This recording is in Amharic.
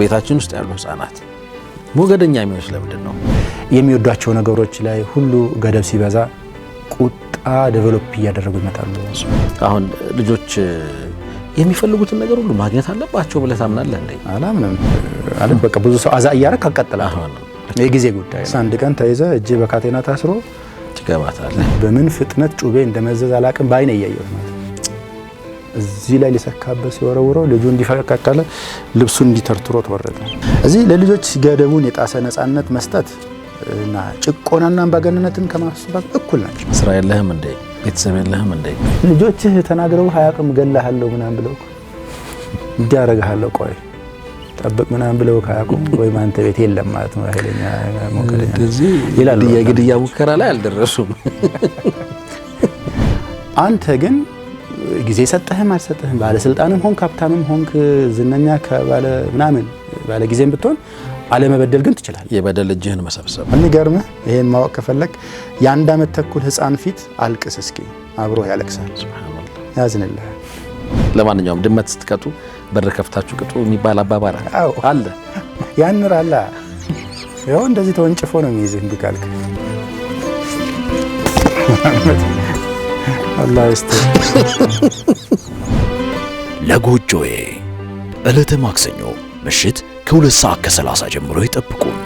ቤታችን ውስጥ ያሉ ህፃናት ሞገደኛ የሚመስል ለምንድነው? የሚወዷቸው ነገሮች ላይ ሁሉ ገደብ ሲበዛ ቁጣ ዴቨሎፕ እያደረጉ ይመጣሉ። አሁን ልጆች የሚፈልጉትን ነገር ሁሉ ማግኘት አለባቸው ብለህ ታምናለህ እንዴ? አላምንም። ማለት በቃ ብዙ ሰው አዛ እያረክ አቀጥላ የጊዜ ጉዳይ። አንድ ቀን ተይዘ እጅ በካቴና ታስሮ ትገባታለህ። በምን ፍጥነት ጩቤ እንደመዘዝ አላቅም ባይኔ ያየው ማለት እዚህ ላይ ሊሰካበት ሲወረውረው ልጁ እንዲፈቀቀለ ልብሱን እንዲተርትሮ ተወረደ። እዚህ ለልጆች ገደቡን የጣሰ ነፃነት መስጠት እና ጭቆናና አምባገነንነትን ከማስባል እኩል ናቸው። ስራ የለህም እንዴ? ቤተሰብ የለህም እንዴ? ልጆችህ ተናግረው ሃያቅም ገላሃለሁ ምናምን ብለው እንዲያረጋሃለሁ ቆይ ጠብቅ ምናምን ብለው ካያቁም ወይ ማንተ ቤት የለም ማለት ነው። ኃይለኛ ሞከረኛ ይላል። የግድያ ሙከራ ላይ አልደረሱም። አንተ ግን ጊዜ ሰጠህም አልሰጠህም ባለስልጣንም ሆንክ ሀብታምም ሆንክ ዝነኛ ከባለ ምናምን ባለ ጊዜም ብትሆን አለመበደል ግን ትችላለህ። የበደል እጅህን መሰብሰብ የሚገርምህ ይሄን ማወቅ ከፈለክ የአንድ ዓመት ተኩል ህፃን ፊት አልቅስ እስኪ አብሮ ያለቅሳል። ሱብሃንአላህ ያዝንልሃል። ለማንኛውም ድመት ስትቀጡ በር ከፍታችሁ ቅጡ የሚባል አባባል አለ። ያንራላ ያው እንደዚህ ተወንጭፎ ነው የሚይዝህ እንዲህ ካልክ አላህ ይስጥህ። ለጎጆዬ ዕለተ ማክሰኞ ምሽት ከ2 ሰዓት ከ30 ጀምሮ ይጠብቁን።